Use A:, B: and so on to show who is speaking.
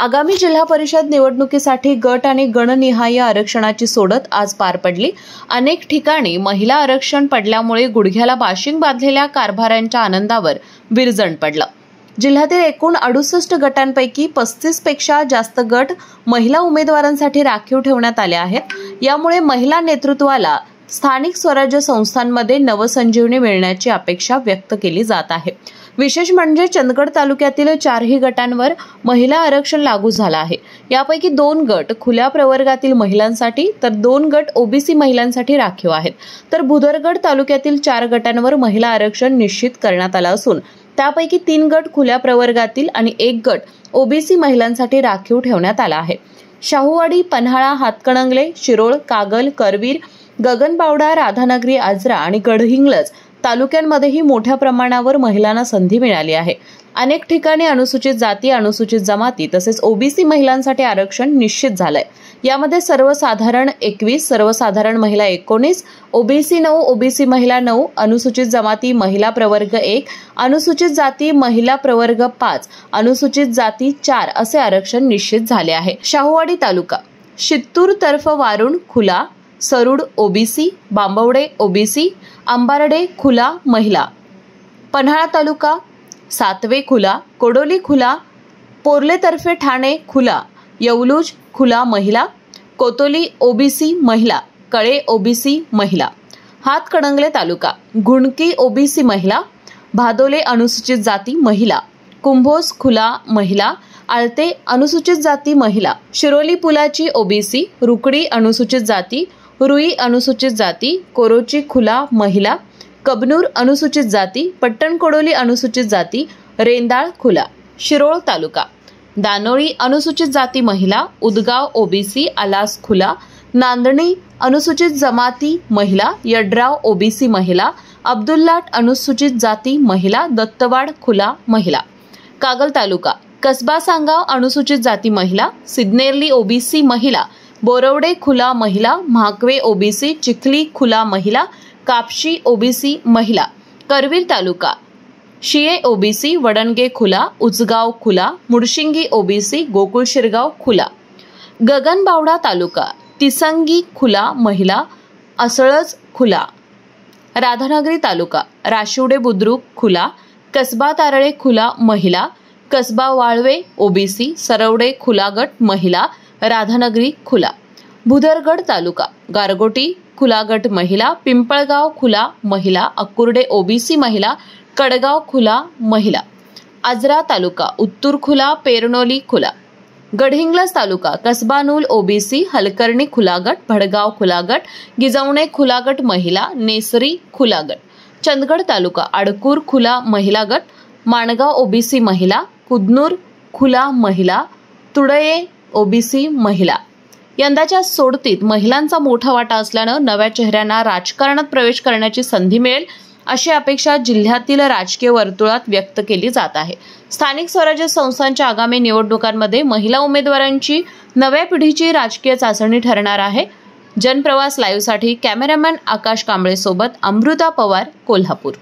A: आगामी जिल्हा परिषद निवडणुकीसाठी गट आणि गणनिहाय आरक्षणाची सोडत आज पार पडली। अनेक ठिकाणी महिला आरक्षण पडल्यामुळे गुडघ्याला बाशिंग बांधलेल्या कारभाऱ्यांच्या आनंदावर विरजण पडलं। जिल्ह्यातील एकूण 68 गटांपैकी 35 पेक्षा जास्त गट महिला उमेदवारांसाठी राखीव ठेवण्यात आले आहेत। यामुळे महिला नेतृत्वाला स्थानिक स्वराज्य संस्थांमध्ये नवसंजीवनी मिळण्याची अपेक्षा व्यक्त केली जात आहे। विशेष म्हणजे चंदगड तालुक्यातील 4ही गटांवर महिला आरक्षण लागू झालं आहे। यापैकी 2 गट खुल्या प्रवर्गातील महिलांसाठी तर 2 गट ओबीसी महिलांसाठी राखीव आहेत। तर भुदरगड तालुक्यातील 4 गटांवर महिला आरक्षण निश्चित करण्यात आलं असून त्यापैकी 3 गट खुल्या प्रवर्गातील आणि 1 गट ओबीसी महिलांसाठी राखीव ठेवण्यात आला आहे। शाहूवाडी, पन्हाळा, हातकणंगले, शिरोळ, कागल, करवीर, गगनबावडा, राधानगरी, आजरा आणि गडहिंग्लज तालुक्यांमध्येही मोठ्या प्रमाणावर महिलांना संधी मिळाली आहे। अनेक ठिकाणी अनुसूचित जाती, अनुसूचित जमाती तसेच ओबीसी महिलांसाठी आरक्षण निश्चित झालंय। यामध्ये सर्वसाधारण 21, सर्वसाधारण महिला 19, ओबीसी 9, ओबीसी महिला 9, अनुसूचित जमाती महिला प्रवर्ग 1, अनुसूचित जाती महिला प्रवर्ग 5, अनुसूचित जाती 4 असे आरक्षण निश्चित झाले आहे। शाहूवाडी तालुका शित्तूर तर्फ वारुण खुला, सरूड ओबीसी, बांबवडे ओबीसी, अंबारडे खुला महिला, पन्हाळा तालुका सातवे खुला, कोडोली खुला, पोर्लेतर्फे ठाणे खुला, येवलूज खुला महिला, कोतोली ओबीसी महिला, कळे ओबीसी महिला, हातकणंगले तालुका घुणकी ओबीसी महिला, भादोले अनुसूचित जाती महिला, कुंभोस खुला महिला, आळते अनुसूचित जाती महिला, शिरोली पुलाची ओबीसी, रुकडी अनुसूचित जाती, रुई अनुसूचित जाती, कोरोची खुला महिला, कबनूर अनुसूचित जाती, पट्टणकोडोली अनुसूचित जाती, रेंदाळ खुला, शिरोळ तालुका दानोळी अनुसूचित जाती महिला, उदगाव ओबीसी, आलास खुला, नांदणी अनुसूचित जमाती महिला, यड्राव ओबीसी महिला, अब्दुल्लाट अनुसूचित जाती महिला, दत्तवाड खुला महिला, कागल तालुका कसबा सांगाव अनुसूचित जाती महिला, सिद्नेरली ओबीसी महिला, बोरवडे खुला महिला, म्हाकवे ओबीसी, चिखली खुला महिला, कापशी ओबीसी महिला, करवीर तालुका शिये ओबीसी, वडणगे खुला, उचगाव खुला, मुडशिंगी ओबीसी, गोकुळ शिरगाव खुला, गगनबावडा तालुका तिसंगी खुला महिला, असळज खुला, राधानगरी तालुका राशिवडे बुद्रुक खुला, कसबा तारळे खुला महिला, कसबा वाळवे ओबीसी, सरवडे खुला गट महिला, राधानगरी खुला, भुदरगड तालुका गारगोटी खुला गट महिला, पिंपळगाव खुला महिला, अकुर्डे ओबीसी महिला, कडगाव खुला महिला, आजरा तालुका उत्तूर खुला, पेरनोली खुला, गडहिंग्लज तालुका कसबानूल ओबीसी, हलकर्णी खुला गट, भडगाव खुला गट, गिजवणे खुला गट महिला, नेसरी खुला गट, चंदगड तालुका आडकूर खुला महिला गट, माणगाव ओबीसी महिला, कुदनूर खुला महिला, तुडये ओबीसी महिला। यंदाच्या सोडतीत महिलांचा मोठा वाटा असल्यानं नव्या चेहऱ्यांना राजकारणात प्रवेश करण्याची संधी मिळेल अशी अपेक्षा जिल्ह्यातील राजकीय वर्तुळात व्यक्त केली जात आहे। स्थानिक स्वराज्य संस्थांच्या आगामी निवडणुकांमध्ये महिला उमेदवारांची नव्या पिढीची राजकीय चाचणी ठरणार आहे। जनप्रवास लाईव्हसाठी कॅमेरामॅन आकाश कांबळे सोबत अमृता पवार, कोल्हापूर।